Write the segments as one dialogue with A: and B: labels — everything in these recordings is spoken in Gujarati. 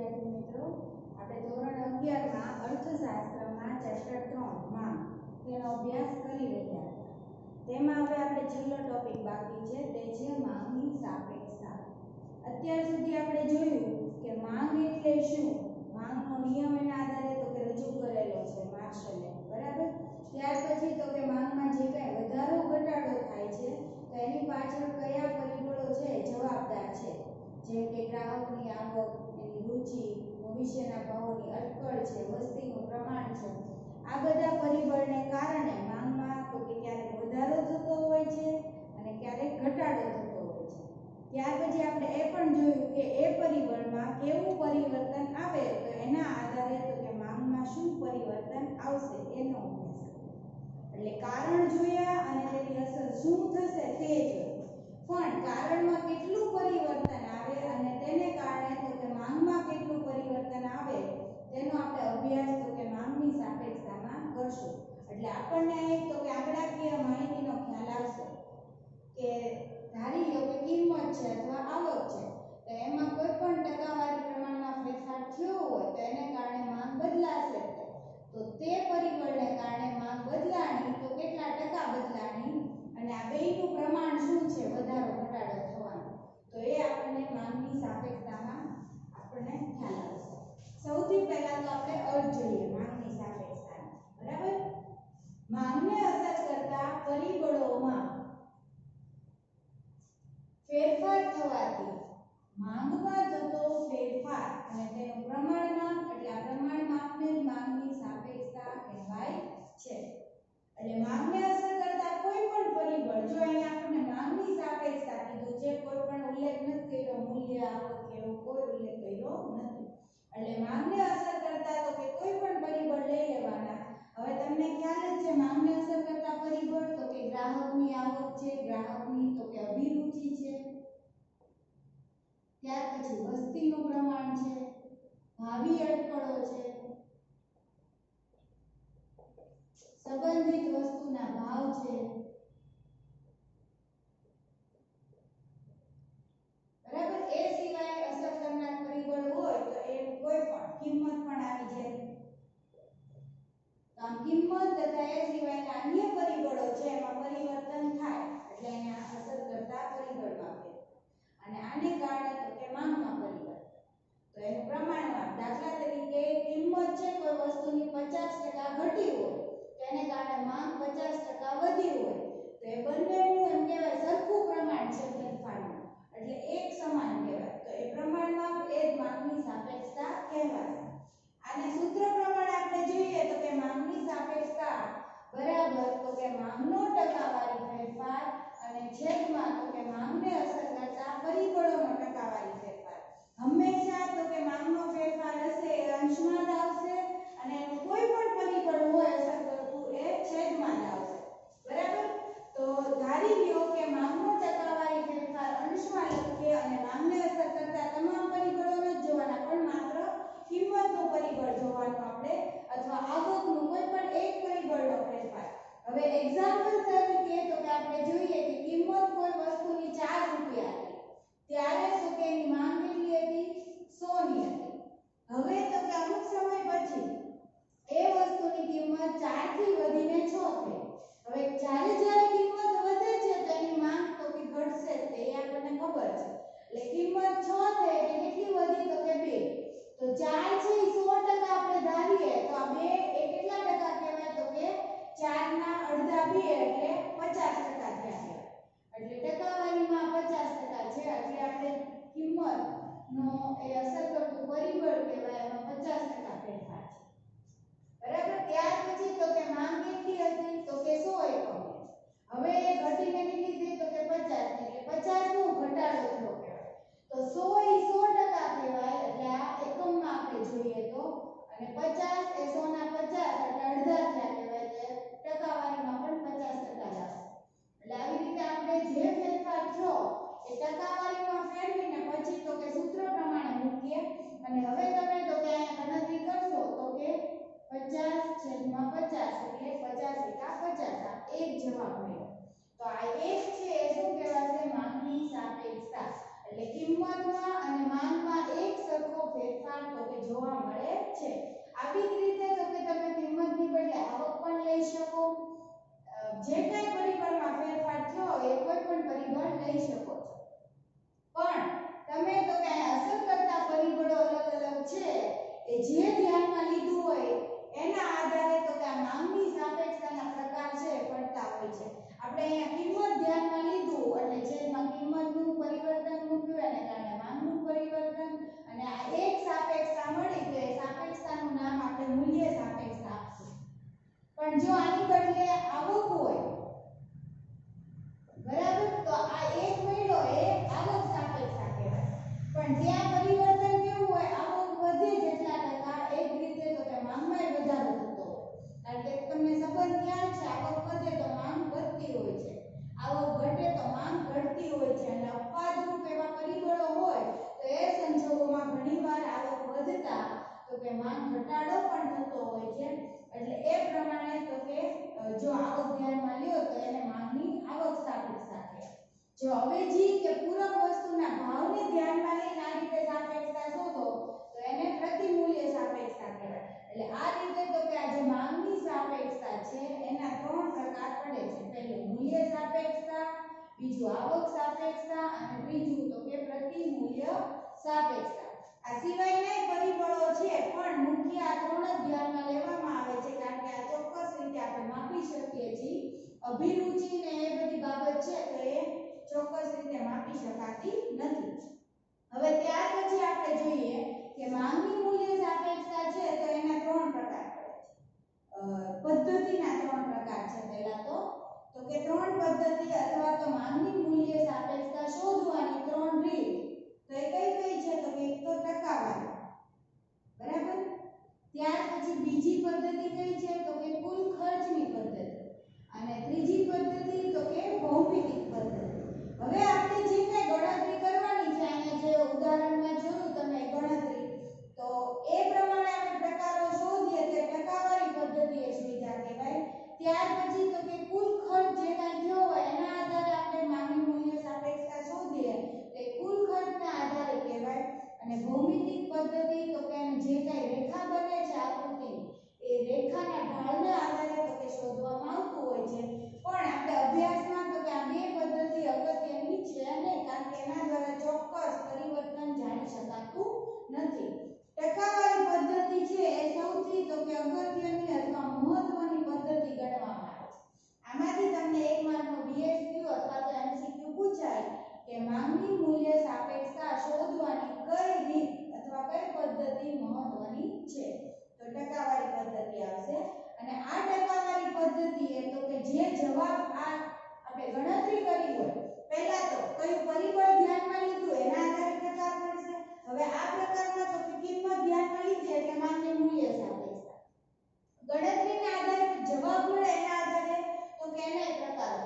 A: વિદ્યાર્થી મિત્રો, આપણે ધોરણ 11 માં અર્થશાસ્ત્રમાં ચેપ્ટર 3 માંગ તેનો અભ્યાસ કરી રહ્યા હતા. તેમાં હવે આપણે છેલ્લો ટોપિક બાકી છે, તે છે માંગની સાપેક્ષતા. અત્યાર સુધી આપણે જોયું કે માંગ એટલે શું, માંગનો નિયમ એના આધારે તો કે રજૂ કરેલો છે માર્શલે, બરાબર. ત્યાર પછી તો કે માંગમાં જે કંઈ વધારો ઘટાડો થાય છે તો એની પાછળ કયા પરિબળો છે જવાબદાર છે, જેમ કે ગ્રાહકની આવક, એની રુચિ, ભવિષ્યના ભાવોની અટકળ છે, વસ્તીનું પ્રમાણ છે. આ બધા પરિબળને કારણે માંગમાં તો કે ક્યારેક વધારો થતો હોય છે અને ક્યારેક ઘટાડો થતો હોય છે. ત્યાર પછી આપણે એ પણ જોયું કે એ પરિબળમાં કેવું પરિવર્તન આવે તો એના આધારે તો કે માંગમાં શું પરિવર્તન આવશે એનો અભ્યાસ કર્યો. એટલે કારણ જોયા અને તેની અસર શું થશે તે જોયું. પણ કારણમાં કેટલું પરિવર્તન આવે અને તેને કારણે તો કે માંગમાં કેટલું પરિવર્તન આવે તેનો આપણે અભ્યાસ તો કે માંગની સાપેક્ષતામાં કરશું. એટલે આપણને એક તો કે આંકડાકીય માહિતીનો ખ્યાલ આવશે કે ધારી લો કે કિંમત છે અથવા આવક છે, તો એમાં કોઈ પણ ટકાવારી પ્રમાણમાં ફેરફાર થયો હોય તો એને કારણે માંગ બદલાશે. તો તે પરિબળને કારણે માંગ બદલાણી તો કેટલા ટકા બદલાણી અને આ બેયનું પ્રમાણ શું છે, વધારો ઘટાડો થવાનો, તો એ આપણને માંગની સાપેક્ષતામાં આપણને ખ્યાલ આવશે. સૌથી પહેલા તો આપણે અર્થ જોઈએ માંગની સાપેક્ષતાનો, બરાબર. માંગને અસર કરતા પરિબળોમાં ફેરફાર થવાથી માંગમાં થતો ફેરફાર અને તેનું પ્રમાણમાં, એટલે આ પ્રમાણ માપને જ માંગની સાપેક્ષતા કહેવાય છે. એટલે માંગને અસર કરતા કોઈ પણ પરિબળ, જો અહીંયા આપણને માંગની સાપેક્ષતા કીધું છે, કોઈ પણ ઉલ્લેખ નથી કર્યો મૂલ્ય, આવક કે એવો કોઈ ઉલ્લેખ કર્યો નથી. એટલે માંગને અસર કરતા તો કે કોઈ પણ પરિબળ લઈ લેવાના. હવે તમને ખ્યાલ જ છે માંગને અસર કરતા પરિબળ તો કે ગ્રાહકની આવક છે, ગ્રાહકની તો કે અભિરુચિ છે, ત્યાર પછી વસ્તીનું પ્રમાણ છે, ભાવિ અટકળો છે, સંબંધિત વસ્તુના ભાવ છે, બરાબર. એ સિવાય અસર કરનાર પરિબળ હોય તો એ કોઈ પણ કિંમત પણ આવી જાય. આમ કિંમત તથા એ સિવાયના અન્ય પરિબળો છે એમાં પરિવર્તન થાય એટલે અહીંયા અસર કરતા પરિબળમાં ફેરફાર. અને આને કારણે તો કે માંગમાં પરિવર્તન. તો એનું પ્રમાણમાં, દાખલા તરીકે કિંમત છે કોઈ વસ્તુની 50% ઘટી હોય તેને કારણે માંગ 50% વધી હોય તો એ બંનેનું એમ કહેવાય સરખું પ્રમાણ છે ફેરફારનું, એટલે એક સમાન કહેવાય. તો એ પ્રમાણમાં એ જ માંગની સાપેક્ષતા કહેવાય. આને સૂત્ર પ્રમાણે આપણે જોઈએ તો કે માંગની સાપેક્ષતા બરાબર તો કે માંગનો ટકાવારી ફેરફાર અને છેદમાં તો કે માંગને અસર કરતા પરિબળોનો ટકાવારી ફેરફાર. હંમેશા તો કે માંગનો ફેરફાર હશે એ અંશમાં જ આવશે અને એનું કોઈ પણ પરિબળ હોય અસર કરતું એ છેદમાં જ આવશે, બરાબર. તો ધારી લ્યો કે માંગનો ટકાવારી ફેરફાર અંશમાં લખીએ અને માંગને અસર કરતા તમામ પરિબળોને જ જોવાના, પણ માત્ર કિંમતનું પરિબળ જોવાનું આપણે, અથવા આવકનું કોઈ પણ એક પરિબળનો ફેરફાર. હવે એક્ઝામ્પલ તરીકે તો કે આપણે જોઈએ કે કિંમત કોઈ વસ્તુની 4 રૂપિયા હતી ત્યારે તો કે એની માંગ કેટલી હતી, 100 ની હતી. હવે તો કે અમુક સમય પછી એ વસ્તુની કિંમત 4 થી વધીને 6 થઈ. હવે જ્યારે જ્યારે કિંમત વધે છે તો એની માંગ તો કે ઘટશે, તે આપણને ખબર છે. એટલે કિંમત 6 થઈ એટલે કેટલી વધી તો કે 2. તો 4 છે એ 100% આપણે ધારીએ તો આ 2 એ કેટલા ટકા કહેવાય તો કે 4 ના અડધા 2 એટલે 50% થયા. એટલે ટકાવારીમાં 50% છે એટલે આપણે કિંમતનો એ અસર કરતું પરિબળ કહેવાય, એમાં 50% ફેરફાર છે, બરાબર. ત્યાર પછી તો કે માંગ કેટલી હતી તો કે 100 એકમ. હવે એ ઘટીને કેટલી થઈ તો કે 50, એટલે 50 નો ઘટાડો થયો કહેવાય. તો 100 એ 100% કહેવાય એટલે આ એકમમાં આપણે જોઈએ તો, અને 50 એ 100 ના 50 એટલે અડધા થયા કહેવાય, એટલે ટકાવારીમાં પણ 50% જ આવશે. એટલે આવી રીતે આપણે જે ફેરફાર થયો એ ટકાવારીમાં ફેરવીને પછી તો કે સૂત્ર પ્રમાણે મૂકીએ અને હવે તમે તો કે અહીંયા ગણતરી કરશો તો કે 50/50 એટલે 50 એકા 50, આ એક જવાબ મળ્યો. તો આ એક છે એ શું કહેવાશે, માંગની સાપેક્ષતા. એટલે કિંમતમાં અને માંગમાં એક સરખો ફેરફાર તો જોવા મળે છે. આવી જ રીતે તો કે તમે કિંમતની બદલે આવક પણ લઈ શકો. જે કઈ પરિબળમાં ફેરફાર થયો હોય એ કોઈ પણ પરિબળ લઈ શકો છો. પણ તમે તો કે અસર કરતા પરિબળો અલગ અલગ છે એ જે ધ્યાનમાં લીધું હોય એના આધારે તો કે માંગની સાપેક્ષતાના પ્રકાર છે પડતા હોય છે. આપણે અહીંયા કિંમત ધ્યાનમાં લીધું એટલે જેમાં કિંમતનું પરિવર્તન મૂક્યું એને કારણે માંગનું પરિવર્તન અને આ એક સાપેક્ષતા મળી તો એ સાપેક્ષતાનું નામ આપણે મૂલ્ય સાપેક્ષતા આપશું. પણ જો આની બદલે આવક હોય બરાબર તો આ એક મળ્યો એ આવક સાપેક્ષતા કહેવાય. પણ ત્યાં પરિવર્તન કેવું હોય આવક વધે જેટલા ટકા એક રીતે તો કે માંગમાં વધારો થતો હોય. કારણ કે તમને સંબંધ ખ્યાલ છે આવક વધે તો માંગ વધતી હોય છે, આવક ઘટે તો માંગ ઘટતી હોય છે. અને અપવાદરૂપ એવા પરિબળો હોય તો એ સંજોગોમાં ઘણીવાર આવક વધતા તો કે માંગ ઘટાડો પણ થતો હોય છે. એટલે એ પ્રમાણે તો કે જો આવક ધ્યાનમાં લ્યો તો એને માંગની આવક સાપેક્ષતા કહેવાય. જો અવેજી કે પૂરક વસ્તુના ભાવને ધ્યાનમાં લઈને આ રીતે સાપેક્ષતા શોધો તો એને પ્રતિમૂલ્ય સાપેક્ષતા કહેવાય. એટલે આ રીતે તો કે આ જે માંગની સાપેક્ષતા છે એના ત્રણ પ્રકાર પડે છે. પહેલું મૂલ્ય સાપેક્ષતા, બીજું આવક સાપેક્ષતા અને ત્રીજું તો કે પ્રતિમૂલ્ય સાપેક્ષતા. આ સિવાયના પરિબળો છે પણ મુખ્ય આ ત્રણ જ ધ્યાનમાં લેવામાં આવે છે કારણ કે આ ચોક્કસ રીતે આપણે માપી શકીએ છીએ. અભિરુચિ ને એ બધી બાબત છે તો એ ચોક્કસ રીતે માપી શકાતી નથી. હવે ત્યાર પછી આપણે જોઈએ કે માંગની મૂલ્ય સાપેક્ષતા છે તો એના ત્રણ પ્રકાર પડે છે. પદ્ધતિના ત્રણ પ્રકાર છે. પહેલા તો કે ત્રણ પદ્ધતિ અથવા તો માંગની મૂલ્ય સાપેક્ષતા શોધવાની ત્રણ રીત તો એ કઈ છે તો કે એક તો ટકાવારી બરાબર, ત્યાર પછી બીજી પદ્ધતિ કઈ છે તો કે કુલ ખર્ચની પદ્ધતિ અને ત્રીજી પદ્ધતિ તો કે ભૌમિતિક પદ્ધતિ. હવે આપણે જે કઈ ગણતરી કરવાની છે અહીંયા જે ઉદાહરણમાં જોયું તમે ગણતરી તો એ પ્રમાણે આપણે પ્રકારો શોધીએ તો ટકાવારી પદ્ધતિ એ સુવિધા કહેવાય. ત્યાર પછી તો કે કુલ ખર્ચ જે કાંઈ થયો હોય એના આધારે આપણે માંગની મૂલ્ય સાપેક્ષતા શોધીએ તો કુલ ખર્ચના આધારે કહેવાય. અને ભૌમિતિક પદ્ધતિ તો કે જે કાંઈ રેખા બને છે આકૃતિ એ રેખાના ઢાળના આધારે તો કે શોધવામાં આવતું હોય છે. પણ આપણે અભ્યાસમાં તો કે આ બે પદ્ધતિ અગત્યની છે નહીં કારણ કે એના દ્વારા ચોક્કસ પરિવર્તન જાણી શકાતું નથી. ટકાવારી પદ્ધતિ છે એ સૌથી તો કે અગત્યની અથવા મહત્વની પદ્ધતિ ગણવામાં આવે છે. આમાંથી તમને એક માર્કનો BSQ અથવા તો MCQ પૂછાય કે માંગની મૂલ્ય સાપેક્ષતા શોધવાની કઈ રીત અથવા કઈ પદ્ધતિ મહત્વની છે તો ટકાવારી પદ્ધતિ આવશે. અને આ ટકાવારી પદ્ધતિ એ તો કે જે જવાબ આ આપણે ગણતરી કરી હોય પહેલા તો કયું પરિબળ ધ્યાનમાં લીધું એના આધારે પ્રકાર મળશે. હવે આ પ્રકારમાં તો કે કિંમત ધ્યાનમાં લીધી એટલે માંગની મૂલ્ય સાપેક્ષતા. ગણતરીના આધારે જવાબ મળે એના આધારે તો કે એના પ્રકાર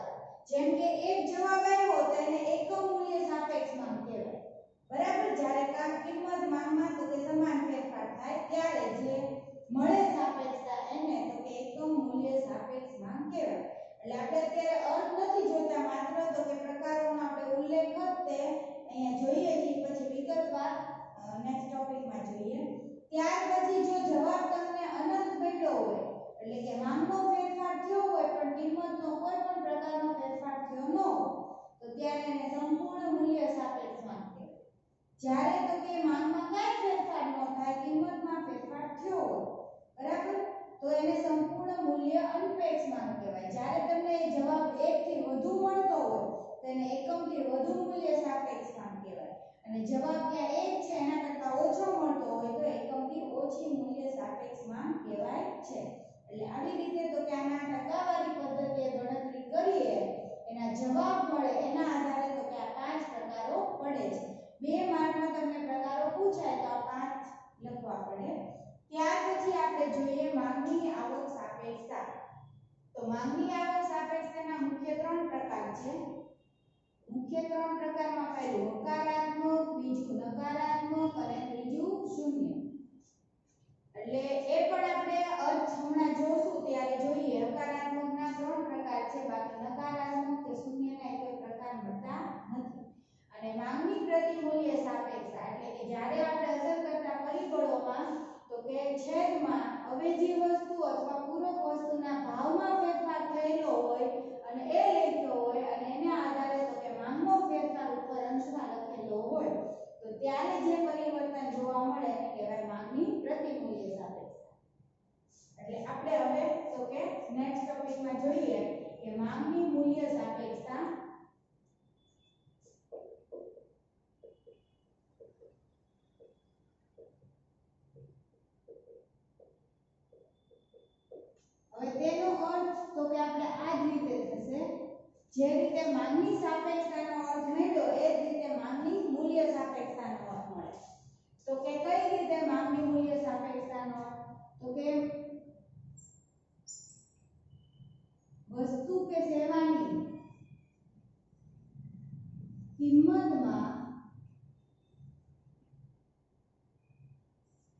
A: જેમ કે એક જવાબ આવ્યો તો એને એકમ મૂલ્ય સાપેક્ષ માંગ કહેવાય બરાબર. જ્યારે કિંમત માંગમાં તો કે સમાન ફેરફાર થાય ત્યારે જે મળે સાપેક્ષતા એને તો કે એકમ મૂલ્ય સાપેક્ષ માંગ કહેવાય. એટલે આપણે અત્યારે અર્થ નથી જોતા માત્ર તો કે પ્રકારોનો આપણે ઉલ્લેખ જ તે અહીંયા જોઈએ છીએ પછી વિગતવાર નેક્સ્ટ ટોપિકમાં જોઈએ. ત્યાર પછી જો જવાબ તમને અનંત મળ્યો હોય એટલે કે માંગનો ફેરફાર થયો હોય પણ કિંમતનો કોઈ પણ પ્રકારનો ફેરફાર થયો ન હોય તો ત્યારે એને સંપૂર્ણ મૂલ્ય સાપેક્ષ માંગ કહેવાય. જ્યારે તો કે માંગમાં કાંઈ ફેરફાર ન થાય કિંમતમાં ફેરફાર થયો હોય બરાબર તો એને સંપૂર્ણ મૂલ્ય અનપેક્ષ માંગ કહેવાય. જ્યારે તમને જવાબ 1 થી વધુ મળતો હોય તો એને એકમથી વધુ મૂલ્ય સાપેક્ષ માંગ કહેવાય. અને જવાબ ત્યાં 1 છે એના કરતાં ઓછો મળતો હોય તો એકમથી ઓછી મૂલ્ય સાપેક્ષ માંગ કહેવાય છે. એટલે આવી રીતે તો કે આના ટકાવારી પદ્ધતિએ ગણતરી કરીએ એના જવાબ મળે એના આધારે તો કે આ 5 પ્રકારો પડે છે. 2 માર્કમાં તમને પ્રકારો પૂછાય તો આ 5 લખવા પડે. ત્યાર પછી આપણે જોઈએ માંગની આવક સાપેક્ષતા. તો માંગની આવક સાપેક્ષતાના મુખ્ય 3 પ્રકાર છે. મુખ્ય 3 પ્રકારમાં પહેલું હકારાત્મક, બીજું નકારાત્મક અને ત્રીજું શૂન્ય. એટલે એ પણ આપણે અર્થ હમણાં જોશું ત્યારે જોઈએ. હકારાત્મકના 3 પ્રકાર છે બાકી નકારાત્મક કે શૂન્યના કોઈ પ્રકાર મળતા નથી. અને માંગની પ્રતિમૂલ્ય સાપેક્ષતા એટલે કે જ્યારે આપણે અસર કરતા પરિબળોમાં થયેલો હોય તો ત્યારે જે પરિવર્તન જોવા મળે એને કહેવાય માંગની પ્રતિમૂલ્ય સાપેક્ષતા। એટલે આપણે હવે તો કે નેક્સ્ટ ટોપિકમાં જોઈએ કે માંગની મૂલ્ય સાપેક્ષતા હવે તેનો અર્થ તો કે આપણે આ જ રીતે થશે જે રીતે માંગની સાપેક્ષતાનો અર્થ મળ્યો એ જ રીતે માંગની મૂલ્ય સાપેક્ષતાનો અર્થ મળે। તો કે કઈ રીતે માંગની મૂલ્ય સાપેક્ષતાનો અર્થ તો કે વસ્તુ કે સેવાની કિંમતમાં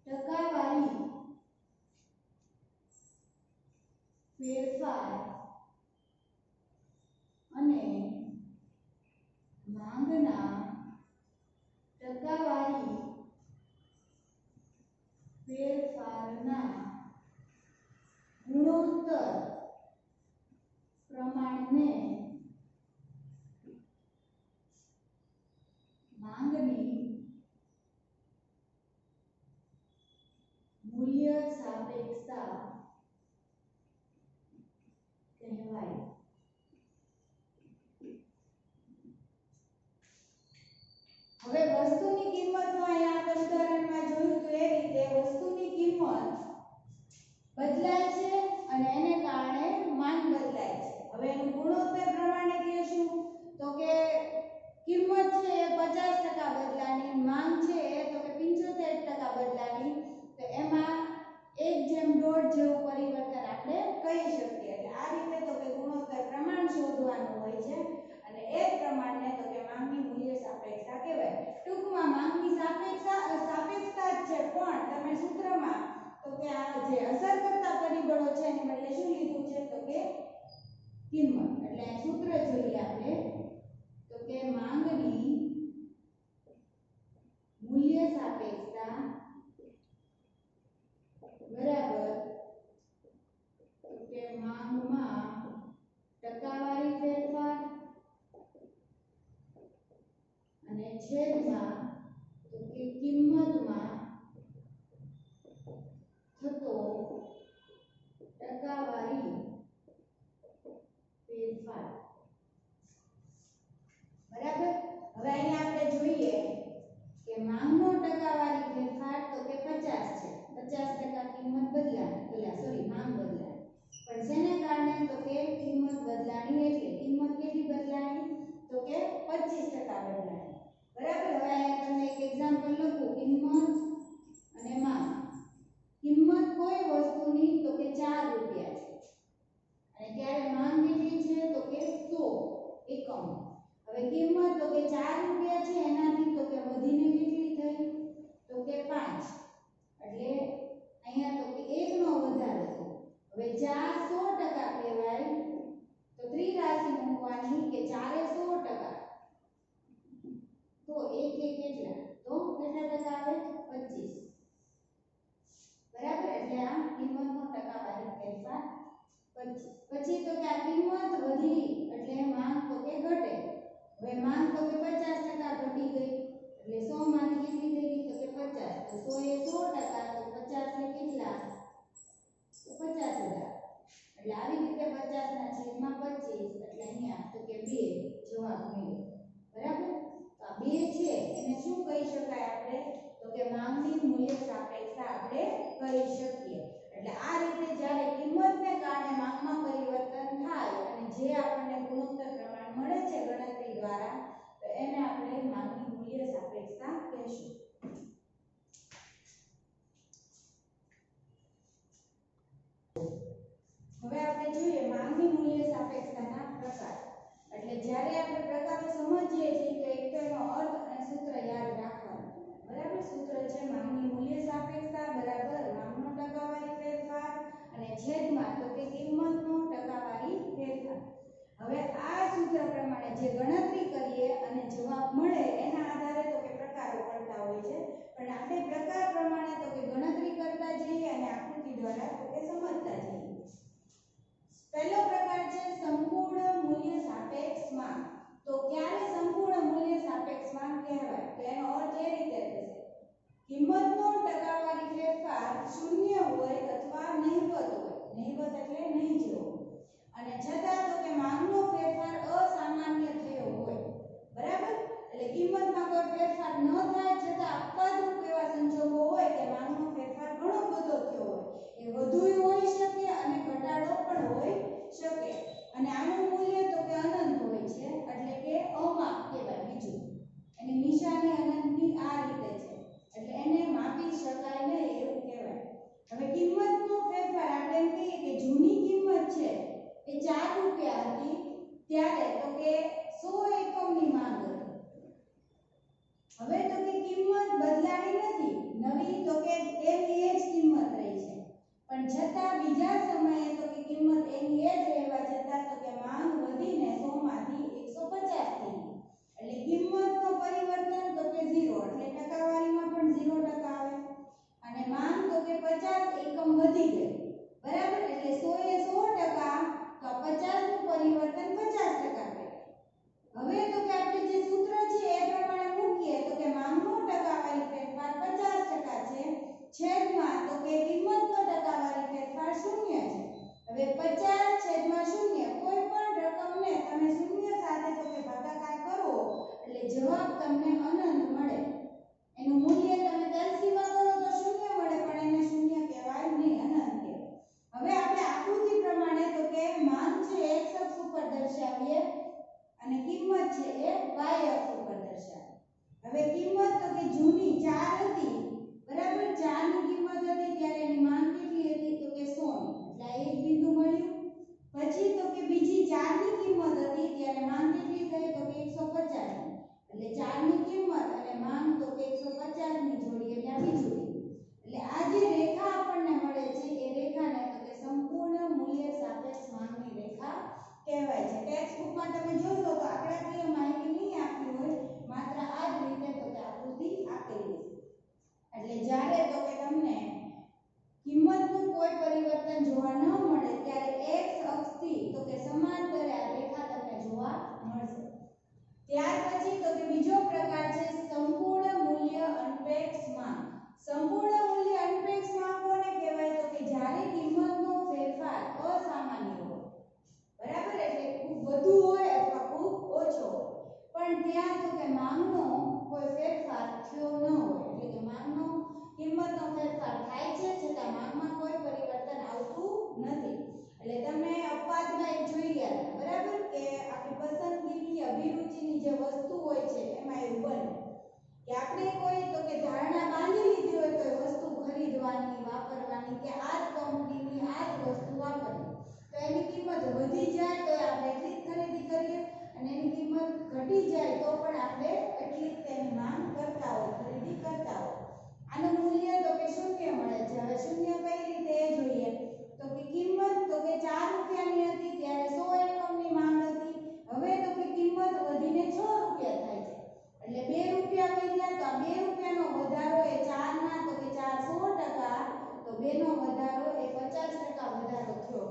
A: ટકાવારી ફેરફાર અને માંગના ટકાવારી ફેરફારના ગુણોત્તર પ્રમાણને માંગની મૂલ્ય સાપેક્ષતા કહેવાય। હવે વસ્તુની કિંમતનો અહીંયા આપણે ઉદાહરણમાં જોયું તો એ રીતે વસ્તુની કિંમત બદલાય છે અને એને કારણે માંગ બદલાય છે। હવે એનું ગુણોત્તર પ્રમાણે કહીશું તો કે કિંમત છે એ 50% બદલાની, માંગ છે તો કે 75% બદલાની, તો એમાં 1:1.5 જેવું પરિવર્તન આપણે કહી શકીએ। એટલે આ રીતે તો કે ગુણોત્તર પ્રમાણ શોધવાનું હોય છે અને એ જ પ્રમાણને તો કે માંગની મૂલ્ય સાપેક્ષતા કહેવાય। ટૂંકમાં માંગની સાપેક્ષતા જ છે પણ તમે સૂત્રમાં તો કે આ જે અસર કરતા પરિબળો છે એની બદલે શું લીધું છે તો કે કિંમત। એટલે આ સૂત્ર જોઈએ આપણે તો કે માંગની મૂલ્ય સાપેક્ષતા બરાબર તો કે માંગમાં ટકાવારી ફેરફાર અને છેદમાં તો કે કિંમતમાં થતો ટકાવારી ફેરફાર બરાબર। હવે અહીંયા આપણે જોઈએ કે માંગનો ટકાવારી ફેરફાર તો કે 50 છે, 50% કિંમત માંગ બદલાય પણ શેને કારણે તો કે કિંમત બદલાણી એટલે કિંમત કેટલી બદલાણી તો કે 25% બદલાણી બરાબર। હવે અહીંયા તમને એક એક્ઝામ્પલ લખું કિંમત અને માંગ। કિંમત કોઈ વસ્તુની તો કે 4 રૂપિયા છે અને ત્યારે માંગ કેટલી છે તો કે 100 એકમ। હવે કિંમત તો કે 4 રૂપિયા છે એનાથી તો કે વધીને કેટલી થઈ તો કે 5 એટલે અહીંયા તો કે 1 નો વધારો થયો। હવે 4 100% કહેવાય તો ત્રિરાશિ મૂકવાની કે 4 એ 100% તો 1 એ કેટલા તો કેટલા ટકા આવે 25 બરાબર। એટલે આ કિંમતનો ટકાવારી ફેરફાર 25 પછી તો કે આ કિંમત વધી એટલે માંગ તો કે ઘટે। હવે માંગ તો કે 50% ઘટી ગઈ એટલે 100 માંથી કેટલી થઈ ગઈ તો કે 50 તો 100 એ 100% તો 50 એ કેટલા તો 50000 એટલે આવી રીતે 50 ના છેદમાં 25 એટલે અહીંયા તો કે 2 જવાબ મળ્યો બરાબર। તો આ 2 છે એને શું કહી શકાય આપણે તો કે માંગની મૂલ્ય સાપેક્ષતા આપણે કહી શકીએ। એટલે આ રીતે જ્યારે કિંમતને કારણે માંગમાં પરિવર્તન થાય અને જે આપણને ગુણોત્તર પ્રમાણ મળે છે ગણતરી દ્વારા તો એને આપણે માંગની મૂલ્ય સાપેક્ષતા કહીશું। હવે આપણે જોઈએ માંગની મૂલ્ય સાપેક્ષતાના પ્રકાર। એટલે જ્યારે આપણે પ્રકારો સમજીએ છીએ તો એક તો એનો અર્થ અને સૂત્ર યાદ રાખવાનું બરાબર। સૂત્ર છે માંગની મૂલ્ય સાપેક્ષતા બરાબર માંગનો ટકાવારી ફેરફાર અને છેદમાં તો કે કિંમતનો ટકાવારી ફેરફાર। હવે આ સૂત્ર પ્રમાણે જે ગણતરી કરીએ અને જવાબ મળે એના આધારે તો કે પ્રકારો પડતા હોય છે પણ આપણે પ્રકાર પ્રમાણે તો કે ગણતરી કરતા જઈએ અને આકૃતિ દ્વારા તો કે સમજતા જઈએ। પહેલો પ્રકાર છે સંપૂર્ણ મૂલ્ય સાપેક્ષ માંગ। તો ક્યારે સંપૂર્ણ મૂલ્ય સાપેક્ષ માંગ કહેવાય ટકાવારી ફેરફાર શૂન્ય હોય અથવા નહિવત હોય, નહિવત એટલે નહીં જેવો, અને છતાં તો કે માંગનો ફેરફાર અસામાન્ય થયો હોય, બરાબર. એટલે કિંમતમાં કોઈ ફેરફાર ન થાય છતાં અપવાદરૂપ એવા સંજોગો હોય કે માંગનો ફેરફાર ઘણો બધો થયો હોય, એ વધુય હોઈ શકે અને ઘટાડો પણ હોઈ શકે, અને આનું મૂલ્ય તો કે અનંત હોય છે, એટલે કે અમાપ કહેવાય. બીજું એની નિશાની અનંતની આ રીતે છે, એટલે એને માપી શકાય નહીં એવું કહેવાય. હવે કિંમતનો ફેરફાર આપણે એમ કહીએ કે જૂની કિંમત છે એ 4 રૂપિયા હતી ત્યારે તો કે 100 એકમની માંગ હતી. હવે તો કે કિંમત બદલાણી નથી, નવી તો કે એની એ જ કિંમત રહી છે, પણ છતાં બીજા સમયે તો કે કિંમત એની એ જ રહેવા છતાં તો કે માંગ વધીને 100 માંથી 150 થઈ ગઈ. એટલે કિંમતનો પરિવર્તન તો કે 0, એટલે ટકાવારીમાં પણ 0% આવે, અને માંગ તો કે 50 એકમ વધી ગઈ, બરાબર. એટલે 100 એ 100%, તો 50 નું પરિવર્તન 50% થાય. હવે તો કે આપણે જે સૂત્ર છે એ પ્રમાણે મૂકીએ તો કે માંગનો ટકાવારી ફેરફાર 50% છે, છેદમાં તો કે કિંમતનો ટકાવારી ફેરફાર 0 છે. હવે 50 છેદમાં 0, કોઈ પણ રકમને તમે 0 સાથે તો કે ભાગાકાર કરો એટલે જવાબ તમને અનંત મળે. એનું મૂલ્ય તમે તલસીમાં કરો તો 0 મળે, પણ એને 0 કહેવાય નહીં, અનંત કહેવાય. હવે આપણે આકૃતિ પ્રમાણે તો કે માંગ છે x અક્ષ ઉપર દર્શાવીએ અને કિંમત છે એ y અક્ષ ઉપર દર્શાવીએ. હવે કિંમત તો કે જૂની 4 હતી, બરાબર. 4 ની કિંમત હતી ત્યારે એની માંગ કેટલી હતી તો કે 100 ની, એટલે આ એક બિંદુ મળ્યું. પછી તો કે બીજી 4 ની કિંમત હતી ત્યારે માંગ કેટલી થઈ તો કે 150 ની, એટલે 4 ની કિંમત અને માંગ તો કે 150 ની જોડી, એટલે આ બીજું બિંદુ. એટલે આ જે રેખા આપણને મળે છે એ રેખાને તો કે સંપૂર્ણ મૂલ્ય સાપેક્ષ માંગની રેખા કહેવાય છે. ટેક્સ્ટ બુકમાં તમે જોશો તો આંકડાકીય માહિતી નહીં આપી હોય, માત્ર આ જ રીતે તો કે આકૃતિ આપેલી છે. એટલે જ્યારે તો કે તમને કિંમતનું કોઈ પરિવર્તન જોવા ન મળે ત્યારે x અક્ષથી તો કે સમાંતરે આ રેખા તમને જોવા મળશે. ત્યાર પછી તો કે બીજો પ્રકાર છે સંપૂર્ણ મૂલ્ય અનપેક્ષ માંગ. સંપૂર્ણ મૂલ્ય અનપેક્ષ માંગ કોને કહેવાય તો કે જ્યારે કિંમતનો ફેરફાર અસામાન્ય હોય, બરાબર. એટલે ખૂબ વધુ હોય અથવા ખૂબ ઓછો હોય, પણ ત્યાં તો કે માંગનો કોઈ ફેરફાર થયો ન હોય, એટલે કે માંગનો કિંમતનો ફેરફાર થાય છે છતાં માંગમાં કોઈ પરિવર્તન આવતું નથી. એટલે તમે અપવાદમાં એક જોઈ ગયા હતા, બરાબર, કે આપણી પસંદગીની અભિરુચિની જે વસ્તુ હોય છે એમાં એવું બને કે આપણે કોઈ તો કે ધારણા બાંધી લીધી હોય કોઈ વસ્તુ ખરીદવાની, વાપરવાની, કે આ જ કંપનીની આ જ વસ્તુ વાપરવી, તો એની કિંમત વધી જાય તો આપણે એટલી જ ખરીદી કરીએ, અને એની કિંમત ઘટી જાય તો પણ આપણે એટલી જ તેની માંગ કરતા હોય, ખરીદી કરતા હોય. આનું મૂલ્ય તો કે 0 મળે છે. હવે 0 કઈ રીતે એ જોઈએ તો કે કિંમત તો કે 4 રૂપિયાની હતી ત્યારે 100 એકમની માંગ હતી. હવે તો કે કિંમત વધીને 6 રૂપિયા થાય છે, એટલે 2 રૂપિયા વધ્યા, તો આ 2 રૂપિયાનો વધારો એ 4 ના તો કે 400%, તો 2 નો વધારો એ 50% વધારો થયો.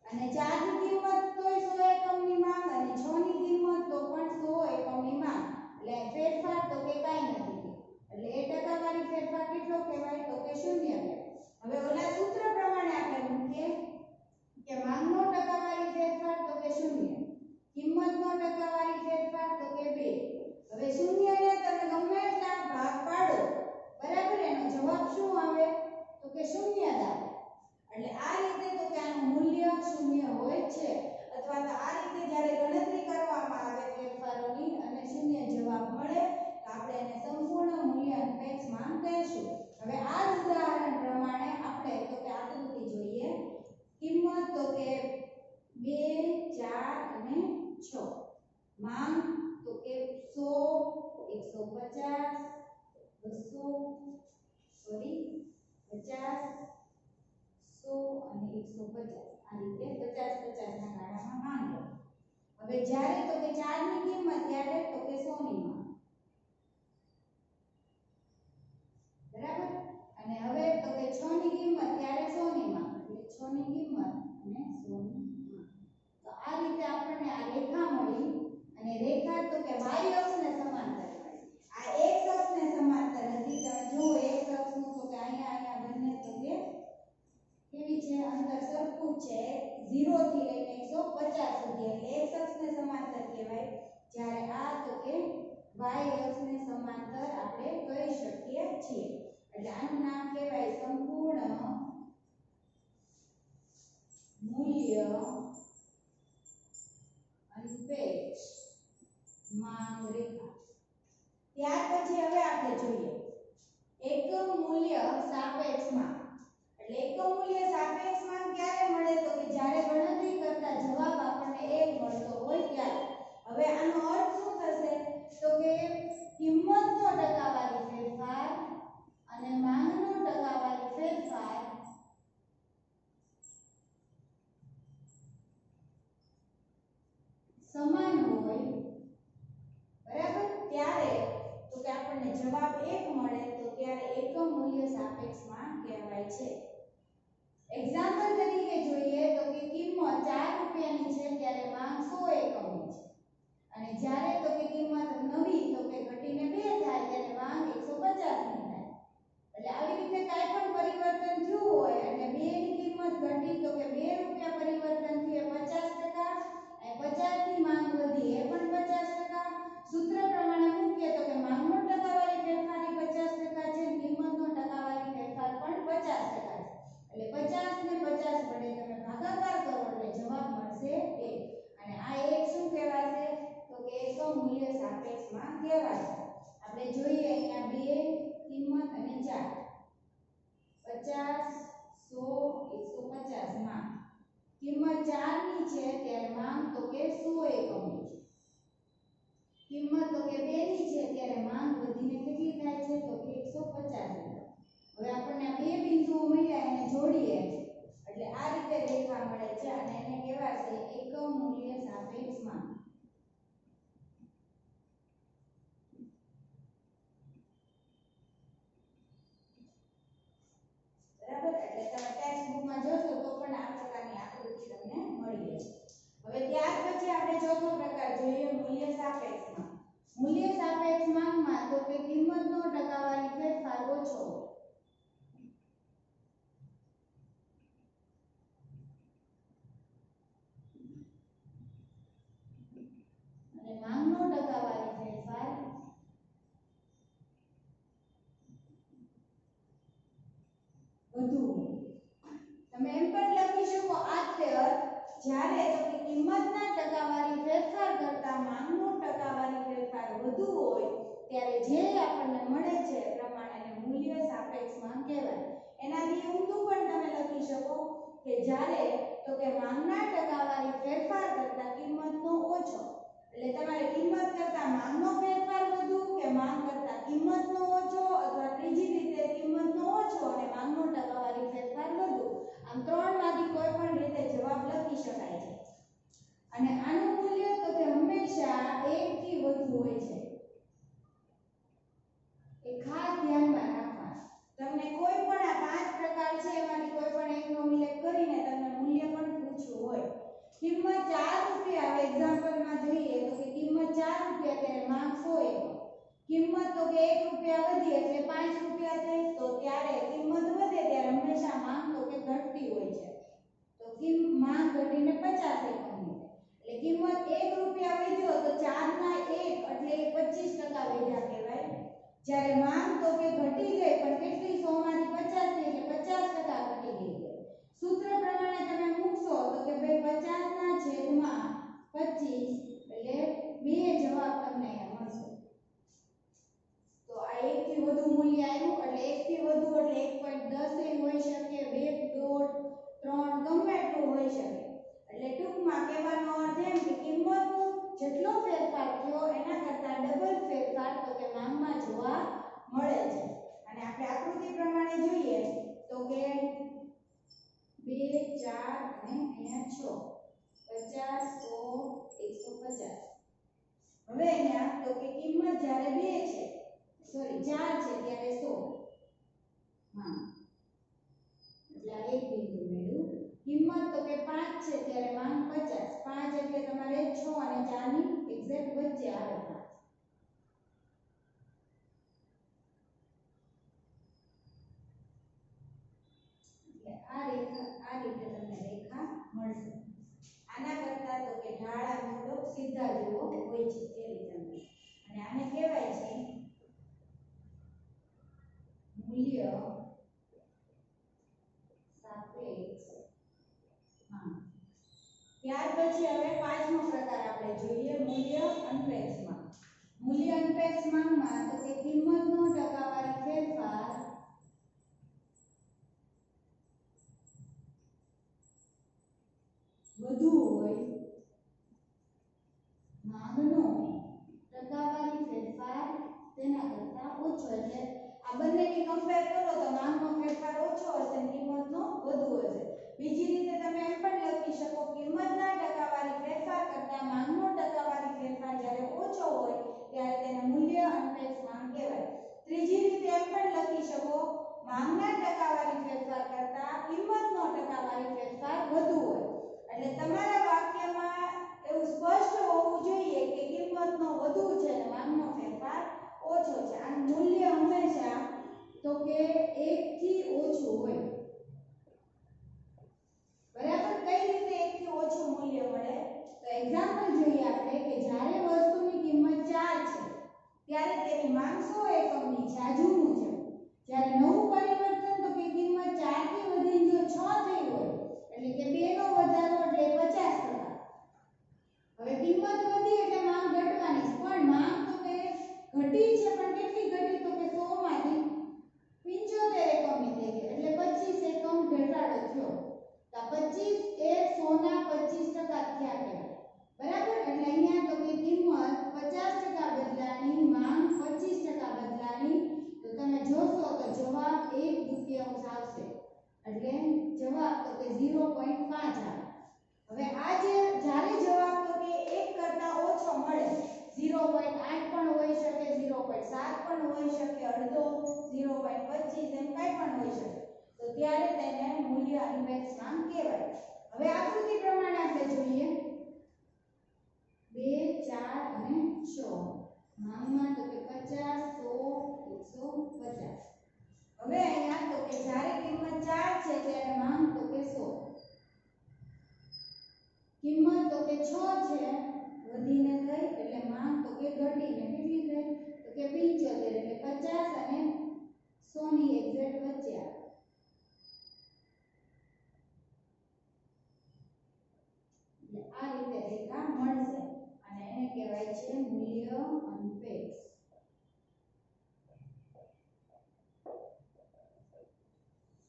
A: અને 4 ની કિંમત તોય 100 એકમની માંગ અને 6 ની કિંમત તો પણ 100 એકમની માંગ, એટલે ફેરફાર તો કે કાઈ નથી, એટલે એ ટકાવારી ફેરફાર કેટલો કહેવાય તો કે 0 કહેવાય. હવે ઓલા સૂત્ર પ્રમાણે આપણે મૂકીએ કે માંગનો ટકાવારી ફેરફાર તો કે 0, કિંમતનો ટકાવારી ફેરફાર તો કે 2. હવે 0 ને તમે ગમે એટલા ભાગ પાડો, બરાબર, એનો જવાબ શું આવે તો કે 0 જ આવે. એટલે આ રીતે તો કે આનું મૂલ્ય 0 હોય છે, અથવા તો આ રીતે જ્યારે ગણતરી કરવામાં આવે ફેરફારોની અને 0 જવાબ મળે તો આપણે એને સંપૂર્ણ મૂલ્ય અનપેક્ષ માંગ કહીશું. હવે આ જ ઉદાહરણ પ્રમાણે આપણે તો કે આકૃતિ જોઈએ. કિંમત તો કે 2, 4 અને 6, માંગ તો કે 100, 150, 200, સોરી 50, 100 અને 150, આ રીતે 50-50 ના ગાળામાં માંગ. હવે જ્યારે તો કે 4 ની કિંમત ત્યારે તો કે 100 ની માંગ, બરાબર. અને હવે તો કે 6 ની કિંમત ત્યારે 100 ની માંગ, એટલે 6 ની કિંમત અને 100 ની માંગ. તો આ રીતે આપણને આ રેખા મળી, અને રેખા તો કે y અક્ષને સમાંતર મળી. આ x અક્ષને સમાંતર હતી. તમે જુઓ x અક્ષનું તો કે કેવી છે અંતર સરખું છે 0 થી લઈને 150 સુધી એટલે x અક્ષને સમાંતર કહેવાય જ્યારે આ તો કે y અક્ષને સમાંતર આપણે કહી શકીએ છીએ એટલે આનું નામ કહેવાય સંપૂર્ણ મૂલ્ય અનપેક્ષ માંગ રેખા ત્યાર પછી હવે આપણે જોઈએ એકમ મૂલ્ય સાપેક્ષમાં એટલે એકમ મૂલ્ય સાપેક્ષમાં ક્યારે મળે તો કે જ્યારે ગણતરી કરતા જવાબ આપણને 1 મળતો હોય ત્યારે હવે આનો અર્થ શું થશે તો કે કિંમતનો ટકાવારી ફેરફાર અને માંગનો ટકાવારી ફેરફાર સમાન હોય બરાબર ત્યારે તો કે આપણને જવાબ 1 મળે તો ત્યારે એકમ મૂલ્ય સાપેક્ષમાં કહેવાય છે એક્ઝામ્પલ તરીકે જોઈએ તો કે કિંમત 4 રૂપિયાની છે ત્યારે માંગ 100 એકમની છે અને જ્યારે તો કે કિંમત નવી તો કે ઘટીને 2 થાય ત્યારે માંગ 150 ની થાય એટલે આવી રીતે કાઈ પણ પરિવર્તન થયું હોય એટલે 2 ની કિંમત ઘટી તો કે 2 રૂપિયા પરિવર્તન થયું 50% અને 50 ની માંગ વધી એ પણ 50% સૂત્ર પ્રમાણે મૂકીએ તો કે માંગનો ટકાવારી ફેરફાર 50% છે કિંમતનો ટકાવારી ફેરફાર પણ 50% છે એટલે 50 ને 50 વડે તમે ભાગાકાર કરો એટલે જવાબ મળશે 1 અને આ એક શું કહેવાશે તો કે એકમ મૂલ્ય સાપેક્ષમાં કહેવાશે આપણે જોઈએ અહીંયા 2 કિંમત અને 4 50 100 150 માંગ કિંમત 4 ની છે ત્યારે માંગ તો કે 100 એકમની છે કિંમત તો કે 2 ની છે ત્યારે માંગ વધીને કેટલી થાય છે તો કે 150 હવે આપણને આ બે બિંદુઓ મળ્યા એને જોડીએ એટલે આ રીતે રેખા મળે છે અને એને કહેવાશે એકમ મૂલ્ય સાપેક્ષ માંગ બરાબર એટલે તમે ટેક્સ્ટ બુકમાં જોશો તો પણ આ પ્રકારની આકૃતિ તમને મળી જશે હવે ત્યાર પછી આપણે ચોથો પ્રકાર જોઈએ મૂલ્ય સાપેક્ષ માંગ મૂલ્ય સાપેક્ષ માંગમાં તો કે કિંમતનો ટકાવારી ફેરફાર ઓછો અને માંગનો ટકાવારી ફેરફાર વધુ તમે એમ પણ લખી શકો આત્તર જ્યારે તો કે કિંમતના ટકાવારી ફેરફાર કરતા માંગનો ટકાવારી ફેરફાર વધુ હોય ત્યારે જે આપણને મળે છે પ્રમાણે મૂલ્ય સાપેક્ષ માંગ કહેવાય એનાથી ઊંધું પણ તમે લખી શકો કે જ્યારે તો કે માંગના ટકાવારી ફેરફાર કરતા કિંમતનો ઓછો એટલે તમારે કિંમત કરતા માંગનો ફેરફાર વધુ કે માંગ કરતા કિંમતનો ઓછો અથવા ત્રીજી રીતે કિંમતનો ઓછો અને માંગનો ટકાવારી ફેરફાર વધુ આમ ત્રણમાંથી કોઈ પણ રીતે જવાબ લખી શકાય છે અને આનું મૂલ્ય તો કે હંમેશા 1 થી વધુ હોય છે એ ખાસ ધ્યાનમાં રાખવા તમને કોઈ પણ આ 5 પ્રકાર છે એમાંથી કોઈ પણ એકનો ઉલ્લેખ કરીને તમને મૂલ્ય પણ પૂછવું હોય કિંમત 4 રૂપિયા હવે એક્ઝામ્પલમાં જોઈએ તો કે કિંમત 4 રૂપિયા ત્યારે માંગ 100 એકમ કિંમત તો કે 1 રૂપિયા વધી એટલે 5 રૂપિયા થઈ તો ત્યારે કિંમત વધે ત્યારે હંમેશા માંગ તો કે ઘટતી હોય છે તો માંગ ઘટીને 50 એકમની એટલે કિંમત 1 રૂપિયા વધ્યો તો 4 ના 1 એટલે 25% વધ્યા કહેવાય જ્યારે માંગ તો કે ઘટી ગઈ પણ કેટલી 100 માંથી 50 થઈ એટલે 50% ઘટી ગઈ સૂત્ર પ્રમાણે તમે મૂકશો તો કે ભાઈ 50 ના છેદમાં 25 એટલે બે જવાબ તમને અહીંયા મળશે તો આ 1 થી વધુ મૂલ્ય આવ્યું એટલે 1 થી વધુ એટલે 1.10 એ હોઈ શકે 2 3 ગમે એટલું હોઈ શકે એટલે ટૂંકમાં કહેવાનો અર્થ એમ કે કિંમતનો જેટલો ફેરફાર થયો એના કરતાં ડબલ ફેરફાર તો કે માંગમાં જોવા મળે છે અને આપણે આકૃતિ પ્રમાણે જોઈએ તો કે 2 4 અને અહીંયા 6 50 100 150 હવે અહીંયા તો કે કિંમત જ્યારે 2 છે સોરી 4 છે ત્યારે 100 હા એટલે આ એક બિંદુ મળ્યું કિંમત તો કે 5 છે ત્યારે માંગ 50 5 એટલે તમારે 6 અને 4 ની એક્ઝેક્ટ વચ્ચે આવે 5 એટલે આ રીતે તમને રેખા મળશે. આના કરતા તો કે ઢાળ આમ થોડોક સીધા જેવો હોય છે એ રીતે. અને આને કહેવાય છે મૂલ્ય સાપેક્ષ માંગ. ત્યાર પછી હવે પાંચમો પ્રકાર આપણે જોઈએ મૂલ્ય અનપેક્ષ માંગ. મૂલ્ય અનપેક્ષ માંગમાં તો કે કિંમતનો ટકાવારી ફેરફાર વધુ હોય, માંગનો ટકાવારી ફેરફાર તેના કરતા ઓછો. એટલે આ બંનેની કમ્પેર કરો તો માંગનો ફેરફાર ઓછો હશે અને કિંમતનો વધુ હશે. બીજી રીતે તમે એમ પણ લખી શકો કિંમતના ટકાવારી ફેરફાર કરતા માંગનો ટકાવારી ફેરફાર જ્યારે ઓછો હોય ત્યારે તેને મૂલ્ય અનપેક્ષ માંગ કહેવાય. ત્રીજી રીતે એમ પણ લખી શકો માંગના ટકાવારી ફેરફાર કરતા કિંમતનો ટકાવારી ફેરફાર વધુ હોય. એટલે તમારા વાક્યમાં એવું સ્પષ્ટ હોવું જોઈએ કે કિંમતનો વધુ છે અને માંગનો ફેરફાર ઓછો છે. આ મૂલ્ય હંમેશા તો કે 1 થી ઓછું હોય. બરાબર. કઈ રીતે 1 થી ઓછું મૂલ્ય મળે તો એક્ઝામ્પલ જોઈએ આપણે કે જ્યારે વસ્તુની કિંમત 4 છે ત્યારે તેની માંગ 100 એકમની છે. આ જૂનું છે. જ્યારે નવું પરિવર્તન તો કે કિંમત 4 થી વધીને જો 6 થઈ હોય એટલે કે 2 નો વધારો એટલે 50%. હવે કિંમત વધી એટલે માંગ ઘટવાની છે પણ માંગ તો કે ઘટી છે પણ કેટલી ઘટી તો કે 100 માંથી 75 એકમની થઈ ગઈ એટલે 25 એકમ ઘટાડો થયો. તો 25 એ 100 ના 25% થયા કહેવાય. બરાબર. એટલે અહીંયા તો કે કિંમત 50% બદલાની, માંગ 25% બદલાની. તો તમે જોશો તો જવાબ 1/2 આવશે. એટલે જવાબ તો કે 0.5 આવે. હવે આ જે જ્યારે જવાબ તો કે 1 કરતા ઓછો મળે 0.8 પણ હોઈ શકે, 0.7 પણ હોઈ શકે, અડધો, 0.25 એમ કાંઈ પણ હોઈ શકે તો ત્યારે તેને મૂલ્ય અનપેક્ષ માંગ કહેવાય. હવે આકૃતિ પ્રમાણે આપણે જોઈએ 2, 4 અને 6. માંગમાં તો કે 50, 100, 150. હવે અહીંયા તો કે જ્યારે કિંમત 4 છે ત્યારે માંગ તો કે 100. કિંમત તો કે 6 છે વધીને થઈ એટલે માંગ તો કે ઘટીને કેટલી થઈ તો કે 75 એટલે 50 અને 100 ની એક્ઝેક્ટ વચ્ચે આવે. એટલે આ રીતે રેખા મળશે અને એને કહેવાય છે મૂલ્ય અનપેક્ષ.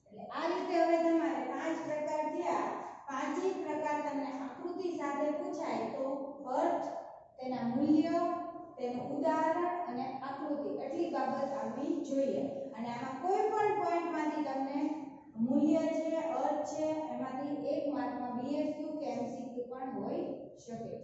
A: એટલે આ રીતે હવે તમારે 5 પ્રકાર થયા. પાંચેય પ્રકાર તમને આકૃતિ સાથે પૂછાય તો અર્થ, તેના મૂલ્ય, તેનું ઉદાહરણ અને આકૃતિ એટલી બાબત આવવી જોઈએ. અને આમાં કોઈ પણ પોઈન્ટમાંથી તમને મૂલ્ય છે, અર્થ છે એમાંથી એક માર્કમાં BSQ કે MCQ પણ હોઈ શકે.